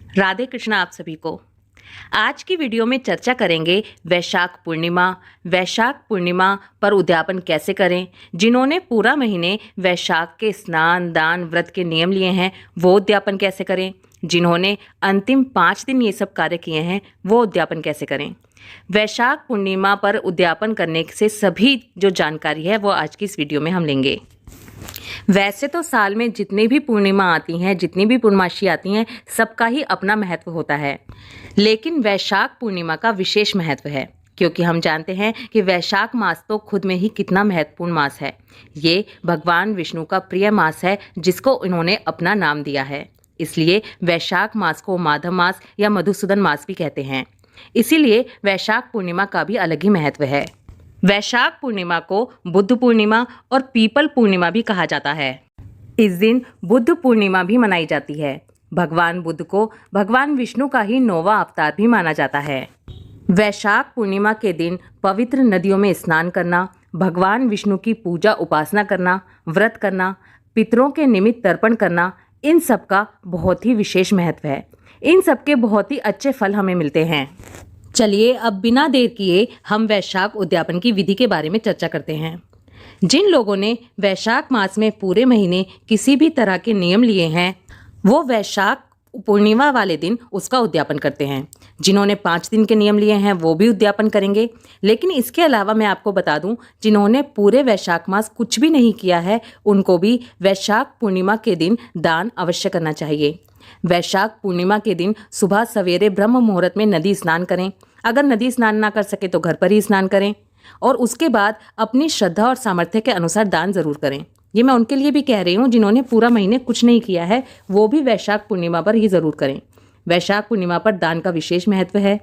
राधे कृष्ण आप सभी को। आज की वीडियो में चर्चा करेंगे वैशाख पूर्णिमा। वैशाख पूर्णिमा पर उद्यापन कैसे करें। जिन्होंने पूरा महीने वैशाख के स्नान दान व्रत के नियम लिए हैं वो उद्यापन कैसे करें। जिन्होंने अंतिम 5 दिन ये सब कार्य किए हैं वो उद्यापन कैसे करें। वैशाख पूर्णिमा पर उद्यापन करने से सभी जो जानकारी है वो आज की इस वीडियो में हम लेंगे। वैसे तो साल में जितनी भी पूर्णिमा आती हैं, जितनी भी पूर्णमासी आती हैं, सबका ही अपना महत्व होता है, लेकिन वैशाख पूर्णिमा का विशेष महत्व है क्योंकि हम जानते हैं कि वैशाख मास तो खुद में ही कितना महत्वपूर्ण मास है। ये भगवान विष्णु का प्रिय मास है जिसको इन्होंने अपना नाम दिया है। इसलिए वैशाख मास को माधव मास या मधुसूदन मास भी कहते हैं। इसीलिए वैशाख पूर्णिमा का भी अलग ही महत्व है। वैशाख पूर्णिमा को बुद्ध पूर्णिमा और पीपल पूर्णिमा भी कहा जाता है। इस दिन बुद्ध पूर्णिमा भी मनाई जाती है। भगवान बुद्ध को भगवान विष्णु का ही 9वां अवतार भी माना जाता है। वैशाख पूर्णिमा के दिन पवित्र नदियों में स्नान करना, भगवान विष्णु की पूजा उपासना करना, व्रत करना, पितरों के निमित्त तर्पण करना, इन सब का बहुत ही विशेष महत्व है। इन सब के बहुत ही अच्छे फल हमें मिलते हैं। चलिए अब बिना देर किए हम वैशाख उद्यापन की विधि के बारे में चर्चा करते हैं। जिन लोगों ने वैशाख मास में पूरे महीने किसी भी तरह के नियम लिए हैं वो वैशाख पूर्णिमा वाले दिन उसका उद्यापन करते हैं। जिन्होंने 5 दिन के नियम लिए हैं वो भी उद्यापन करेंगे। लेकिन इसके अलावा मैं आपको बता दूं, जिन्होंने पूरे वैशाख मास कुछ भी नहीं किया है उनको भी वैशाख पूर्णिमा के दिन दान अवश्य करना चाहिए। वैशाख पूर्णिमा के दिन सुबह सवेरे ब्रह्म मुहूर्त में नदी स्नान करें। अगर नदी स्नान ना कर सके तो घर पर ही स्नान करें और उसके बाद अपनी श्रद्धा और सामर्थ्य के अनुसार दान जरूर करें। ये मैं उनके लिए भी कह रही हूँ जिन्होंने पूरा महीने कुछ नहीं किया है, वो भी वैशाख पूर्णिमा पर ही जरूर करें। वैशाख पूर्णिमा पर दान का विशेष महत्व है।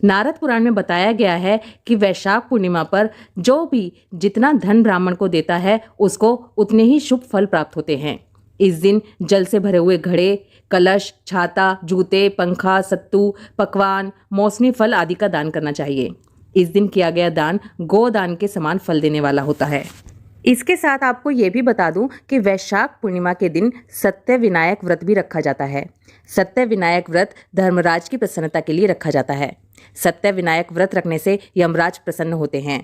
नारद पुराण में बताया गया है कि वैशाख पूर्णिमा पर जो भी जितना धन ब्राह्मण को देता है उसको उतने ही शुभ फल प्राप्त होते हैं। इस दिन जल से भरे हुए घड़े, कलश, छाता, जूते, पंखा, सत्तू, पकवान, मौसमी फल आदि का दान करना चाहिए। इस दिन किया गया दान गोदान के समान फल देने वाला होता है। इसके साथ आपको ये भी बता दूं कि वैशाख पूर्णिमा के दिन सत्य विनायक व्रत भी रखा जाता है। सत्य विनायक व्रत धर्मराज की प्रसन्नता के लिए रखा जाता है। सत्य विनायक व्रत रखने से यमराज प्रसन्न होते हैं।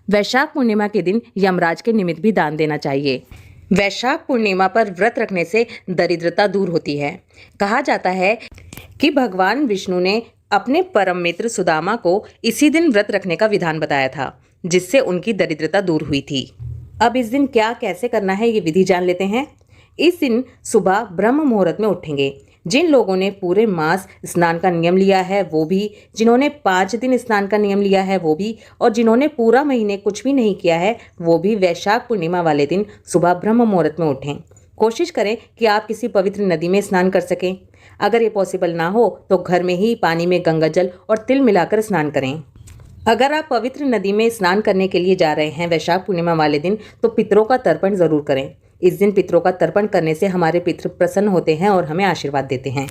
वैशाख पूर्णिमा के दिन यमराज के निमित्त भी दान देना चाहिए। वैशाख पूर्णिमा पर व्रत रखने से दरिद्रता दूर होती है। कहा जाता है कि भगवान विष्णु ने अपने परम मित्र सुदामा को इसी दिन व्रत रखने का विधान बताया था जिससे उनकी दरिद्रता दूर हुई थी। अब इस दिन क्या कैसे करना है ये विधि जान लेते हैं। इस दिन सुबह ब्रह्म मुहूर्त में उठेंगे। जिन लोगों ने पूरे मास स्नान का नियम लिया है वो भी, जिन्होंने 5 दिन स्नान का नियम लिया है वो भी, और जिन्होंने पूरा महीने कुछ भी नहीं किया है वो भी वैशाख पूर्णिमा वाले दिन सुबह ब्रह्म मुहूर्त में उठें। कोशिश करें कि आप किसी पवित्र नदी में स्नान कर सकें। अगर ये पॉसिबल ना हो तो घर में ही पानी में गंगा जल और तिल मिलाकर स्नान करें। अगर आप पवित्र नदी में स्नान करने के लिए जा रहे हैं वैशाख पूर्णिमा वाले दिन तो पितरों का तर्पण जरूर करें। इस दिन पितरों का तर्पण करने से हमारे पितृ प्रसन्न होते हैं और हमें आशीर्वाद देते हैं।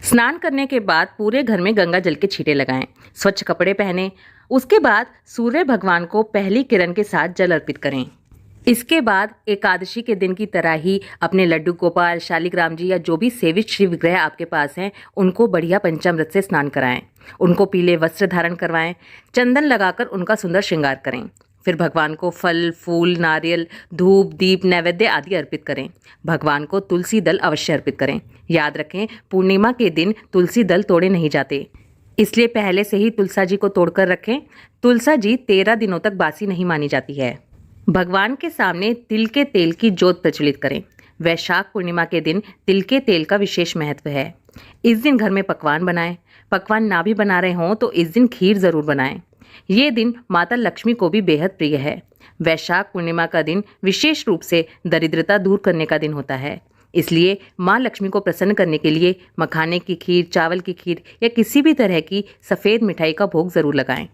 स्नान करने के बाद पूरे घर में गंगा जल के छींटे लगाएं। स्वच्छ कपड़े पहनें। उसके बाद सूर्य भगवान को पहली किरण के साथ जल अर्पित करें। इसके बाद एकादशी के दिन की तरह ही अपने लड्डू गोपाल, शालिग्राम जी या जो भी सेवित श्री विग्रह आपके पास हैं उनको बढ़िया पंचामृत से स्नान कराएं। उनको पीले वस्त्र धारण करवाएं। चंदन लगाकर उनका सुंदर श्रृंगार करें। फिर भगवान को फल, फूल, नारियल, धूप, दीप, नैवेद्य आदि अर्पित करें। भगवान को तुलसी दल अवश्य अर्पित करें। याद रखें, पूर्णिमा के दिन तुलसी दल तोड़े नहीं जाते, इसलिए पहले से ही तुलसा जी को तोड़कर रखें। तुलसा जी 13 दिनों तक बासी नहीं मानी जाती है। भगवान के सामने तिल के तेल की ज्योत प्रज्वलित करें। वैशाख पूर्णिमा के दिन तिल के तेल का विशेष महत्व है। इस दिन घर में पकवान बनाएं। पकवान ना भी बना रहे हों तो इस दिन खीर जरूर बनाएं। ये दिन माता लक्ष्मी को भी बेहद प्रिय है। वैशाख पूर्णिमा का दिन विशेष रूप से दरिद्रता दूर करने का दिन होता है। इसलिए माँ लक्ष्मी को प्रसन्न करने के लिए मखाने की खीर, चावल की खीर या किसी भी तरह की सफ़ेद मिठाई का भोग जरूर लगाएं।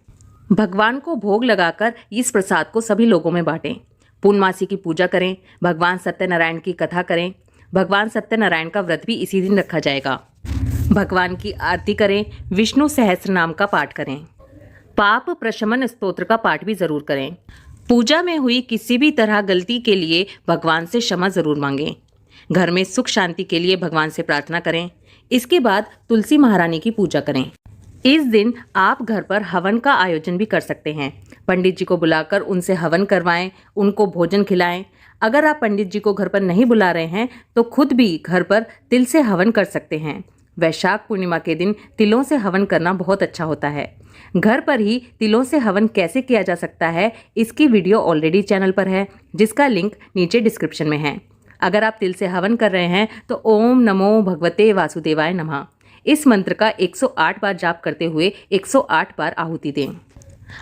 भगवान को भोग लगाकर इस प्रसाद को सभी लोगों में बांटें। पूर्णमासी की पूजा करें। भगवान सत्यनारायण की कथा करें। भगवान सत्यनारायण का व्रत भी इसी दिन रखा जाएगा। भगवान की आरती करें। विष्णु सहस्त्र नाम का पाठ करें। पाप प्रशमन स्तोत्र का पाठ भी जरूर करें। पूजा में हुई किसी भी तरह गलती के लिए भगवान से क्षमा जरूर मांगें। घर में सुख शांति के लिए भगवान से प्रार्थना करें। इसके बाद तुलसी महारानी की पूजा करें। इस दिन आप घर पर हवन का आयोजन भी कर सकते हैं। पंडित जी को बुलाकर उनसे हवन करवाएं, उनको भोजन खिलाएं। अगर आप पंडित जी को घर पर नहीं बुला रहे हैं तो खुद भी घर पर तिल से हवन कर सकते हैं। वैशाख पूर्णिमा के दिन तिलों से हवन करना बहुत अच्छा होता है। घर पर ही तिलों से हवन कैसे किया जा सकता है, इसकी वीडियो ऑलरेडी चैनल पर है, जिसका लिंक नीचे डिस्क्रिप्शन में है। अगर आप तिल से हवन कर रहे हैं तो ओम नमो भगवते वासुदेवाय नमः इस मंत्र का 108 बार जाप करते हुए 108 बार आहुति दें।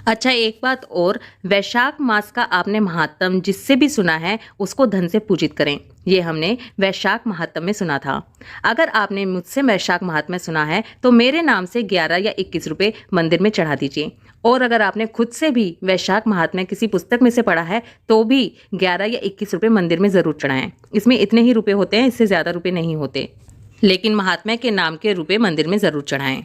अच्छा, एक बात और, वैशाख मास का आपने महात्म जिससे भी सुना है उसको धन से पूजित करें। ये हमने वैशाख महात्म में सुना था। अगर आपने मुझसे वैशाख महात्म्य सुना है तो मेरे नाम से 11 या 21 रुपये मंदिर में चढ़ा दीजिए। और अगर आपने खुद से भी वैशाख महात्म्य किसी पुस्तक में से पढ़ा है तो भी 11 या 21 रुपये मंदिर में ज़रूर चढ़ाएं। इसमें इतने ही रुपये होते हैं, इससे ज़्यादा रुपये नहीं होते, लेकिन महात्म्य के नाम के रुपये मंदिर में ज़रूर चढ़ाएं।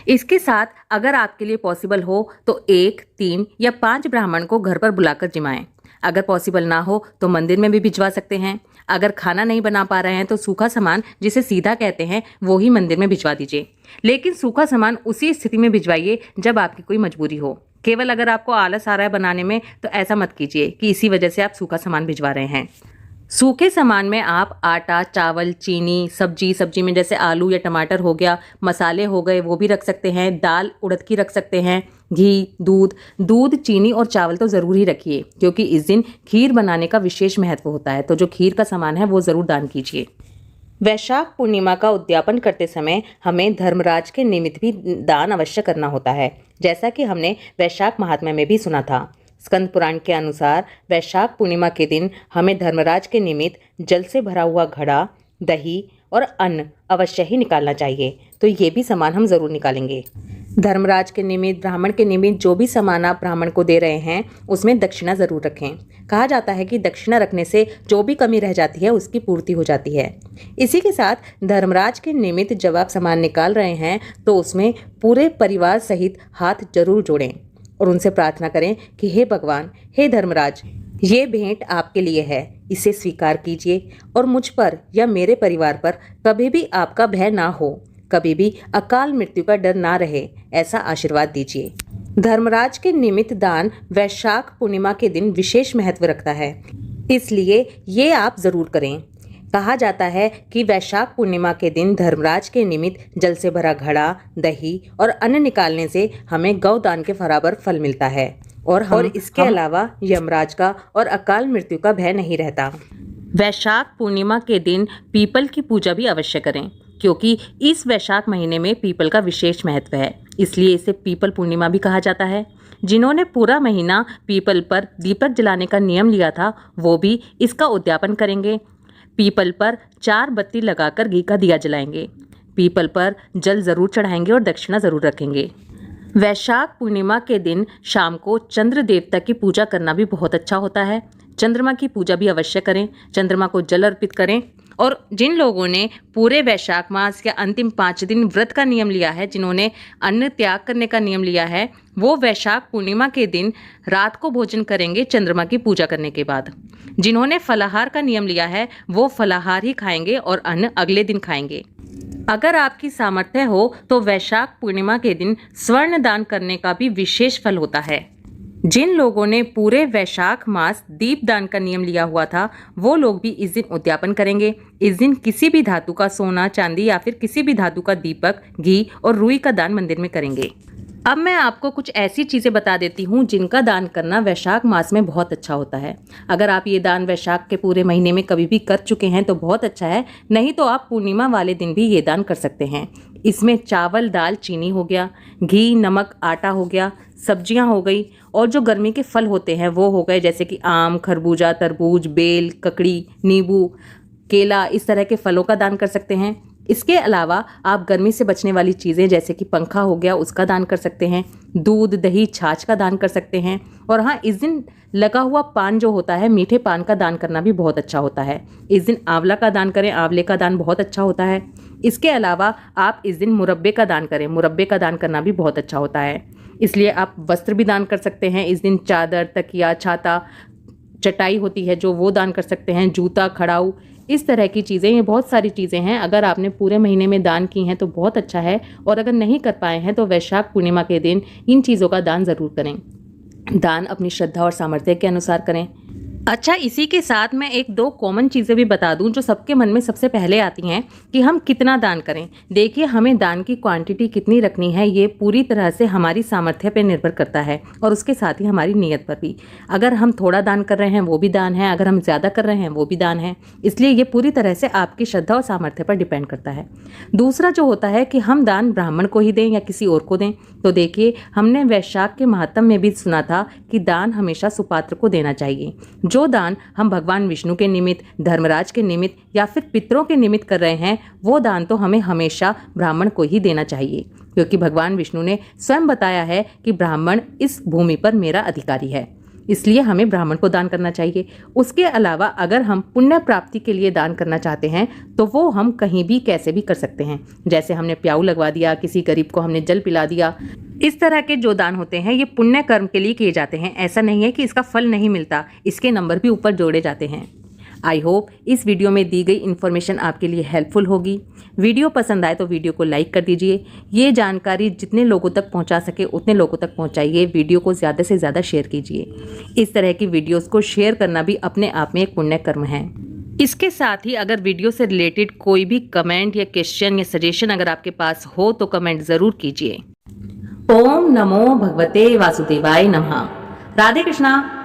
इसके साथ अगर आपके लिए पॉसिबल हो तो 1, 3 या 5 ब्राह्मण को घर पर बुलाकर जिमाएं। अगर पॉसिबल ना हो तो मंदिर में भी भिजवा सकते हैं। अगर खाना नहीं बना पा रहे हैं तो सूखा सामान, जिसे सीधा कहते हैं, वो ही मंदिर में भिजवा दीजिए। लेकिन सूखा सामान उसी स्थिति में भिजवाइए जब आपकी कोई मजबूरी हो। केवल अगर आपको आलस आ रहा है बनाने में तो ऐसा मत कीजिए कि इसी वजह से आप सूखा सामान भिजवा रहे हैं। सूखे सामान में आप आटा, चावल, चीनी, सब्जी में जैसे आलू या टमाटर हो गया, मसाले हो गए वो भी रख सकते हैं, दाल उड़द की रख सकते हैं, घी, दूध, चीनी और चावल तो ज़रूर ही रखिए, क्योंकि इस दिन खीर बनाने का विशेष महत्व होता है। तो जो खीर का सामान है वो ज़रूर दान कीजिए। वैशाख पूर्णिमा का उद्यापन करते समय हमें धर्मराज के निमित्त भी दान अवश्य करना होता है, जैसा कि हमने वैशाख महात्म्य में भी सुना था। स्कंद पुराण के अनुसार वैशाख पूर्णिमा के दिन हमें धर्मराज के निमित्त जल से भरा हुआ घड़ा, दही और अन्न अवश्य ही निकालना चाहिए। तो ये भी सामान हम ज़रूर निकालेंगे। धर्मराज के निमित्त, ब्राह्मण के निमित्त जो भी सामान आप ब्राह्मण को दे रहे हैं उसमें दक्षिणा ज़रूर रखें। कहा जाता है कि दक्षिणा रखने से जो भी कमी रह जाती है उसकी पूर्ति हो जाती है। इसी के साथ धर्मराज के निमित्त जब आप सामान निकाल रहे हैं तो उसमें पूरे परिवार सहित हाथ जरूर जोड़ें और उनसे प्रार्थना करें कि हे भगवान, हे धर्मराज, ये भेंट आपके लिए है, इसे स्वीकार कीजिए और मुझ पर या मेरे परिवार पर कभी भी आपका भय ना हो, कभी भी अकाल मृत्यु का डर ना रहे, ऐसा आशीर्वाद दीजिए। धर्मराज के निमित्त दान वैशाख पूर्णिमा के दिन विशेष महत्व रखता है, इसलिए ये आप जरूर करें। कहा जाता है कि वैशाख पूर्णिमा के दिन धर्मराज के निमित्त जल से भरा घड़ा, दही और अन्न निकालने से हमें गौदान के बराबर फल मिलता है और इसके अलावा यमराज का और अकाल मृत्यु का भय नहीं रहता। वैशाख पूर्णिमा के दिन पीपल की पूजा भी अवश्य करें, क्योंकि इस वैशाख महीने में पीपल का विशेष महत्व है, इसलिए इसे पीपल पूर्णिमा भी कहा जाता है। जिन्होंने पूरा महीना पीपल पर दीपक जलाने का नियम लिया था वो भी इसका उद्यापन करेंगे। पीपल पर 4 बत्ती लगाकर घी का दिया जलाएंगे। पीपल पर जल जरूर चढ़ाएंगे और दक्षिणा जरूर रखेंगे। वैशाख पूर्णिमा के दिन शाम को चंद्र देवता की पूजा करना भी बहुत अच्छा होता है। चंद्रमा की पूजा भी अवश्य करें, चंद्रमा को जल अर्पित करें। और जिन लोगों ने पूरे वैशाख मास के अंतिम 5 दिन व्रत का नियम लिया है, जिन्होंने अन्न त्याग करने का नियम लिया है, वो वैशाख पूर्णिमा के दिन रात को भोजन करेंगे चंद्रमा की पूजा करने के बाद। जिन्होंने फलाहार का नियम लिया है वो फलाहार ही खाएंगे और अन्न अगले दिन खाएंगे। अगर आपकी सामर्थ्य हो तो वैशाख पूर्णिमा के दिन स्वर्ण दान करने का भी विशेष फल होता है। जिन लोगों ने पूरे वैशाख मास दीप दान का नियम लिया हुआ था वो लोग भी इस दिन उद्यापन करेंगे। इस दिन किसी भी धातु का सोना, चांदी या फिर किसी भी धातु का दीपक, घी और रुई का दान मंदिर में करेंगे। अब मैं आपको कुछ ऐसी चीज़ें बता देती हूँ जिनका दान करना वैशाख मास में बहुत अच्छा होता है। अगर आप ये दान वैशाख के पूरे महीने में कभी भी कर चुके हैं तो बहुत अच्छा है, नहीं तो आप पूर्णिमा वाले दिन भी ये दान कर सकते हैं। इसमें चावल, दाल, चीनी हो गया, घी, नमक, आटा हो गया, सब्जियां हो गई और जो गर्मी के फल होते हैं वो हो गए, जैसे कि आम, खरबूजा, तरबूज, बेल, ककड़ी, नींबू, केला, इस तरह के फलों का दान कर सकते हैं। इसके अलावा आप गर्मी से बचने वाली चीज़ें जैसे कि पंखा हो गया उसका दान कर सकते हैं। दूध, दही, छाछ का दान कर सकते हैं। और हाँ, इस दिन लगा हुआ पान जो होता है, मीठे पान का दान करना भी बहुत अच्छा होता है। इस दिन आंवला का दान करें, आंवले का दान बहुत अच्छा होता है। इसके अलावा आप इस दिन मुरब्बे का दान करें, मुरब्बे का दान करना भी बहुत अच्छा होता है। इसलिए आप वस्त्र भी दान कर सकते हैं। इस दिन चादर, तकिया, छाता, चटाई होती है जो वो दान कर सकते हैं। जूता, खड़ाऊ, इस तरह की चीज़ें, ये बहुत सारी चीज़ें हैं। अगर आपने पूरे महीने में दान की हैं तो बहुत अच्छा है, और अगर नहीं कर पाए हैं तो वैशाख पूर्णिमा के दिन इन चीज़ों का दान ज़रूर करें। दान अपनी श्रद्धा और सामर्थ्य के अनुसार करें। अच्छा, इसी के साथ मैं एक दो कॉमन चीज़ें भी बता दूं जो सबके मन में सबसे पहले आती हैं कि हम कितना दान करें। देखिए, हमें दान की क्वांटिटी कितनी रखनी है ये पूरी तरह से हमारी सामर्थ्य पर निर्भर करता है, और उसके साथ ही हमारी नीयत पर भी। अगर हम थोड़ा दान कर रहे हैं वो भी दान है, अगर हम ज़्यादा कर रहे हैं वो भी दान है। इसलिए ये पूरी तरह से आपकी श्रद्धा और सामर्थ्य पर डिपेंड करता है। दूसरा जो होता है कि हम दान ब्राह्मण को ही दें या किसी और को दें, तो देखिए, हमने वैशाख के महात्म में भी सुना था कि दान हमेशा सुपात्र को देना चाहिए। जो दान हम भगवान विष्णु के निमित्त, धर्मराज के निमित्त या फिर पितरों के निमित्त कर रहे हैं, वो दान तो हमें हमेशा ब्राह्मण को ही देना चाहिए, क्योंकि भगवान विष्णु ने स्वयं बताया है कि ब्राह्मण इस भूमि पर मेरा अधिकारी है, इसलिए हमें ब्राह्मण को दान करना चाहिए। उसके अलावा अगर हम पुण्य प्राप्ति के लिए दान करना चाहते हैं तो वो हम कहीं भी कैसे भी कर सकते हैं। जैसे हमने प्याऊ लगवा दिया, किसी गरीब को हमने जल पिला दिया, इस तरह के जो दान होते हैं ये पुण्य कर्म के लिए किए जाते हैं। ऐसा नहीं है कि इसका फल नहीं मिलता, इसके नंबर भी ऊपर जोड़े जाते हैं। आई होप इस वीडियो में दी गई इन्फॉर्मेशन आपके लिए हेल्पफुल होगी। वीडियो पसंद आए तो वीडियो को लाइक कर दीजिए। ये जानकारी जितने लोगों तक पहुंचा सके उतने लोगों तक पहुंचाइए। वीडियो को ज़्यादा से ज़्यादा शेयर कीजिए। इस तरह की वीडियोस को शेयर करना भी अपने आप में एक पुण्य कर्म है। इसके साथ ही अगर वीडियो से रिलेटेड कोई भी कमेंट या क्वेश्चन या सजेशन अगर आपके पास हो तो कमेंट ज़रूर कीजिए। ओम नमो भगवते वासुदेवाय नमः। राधे कृष्णा।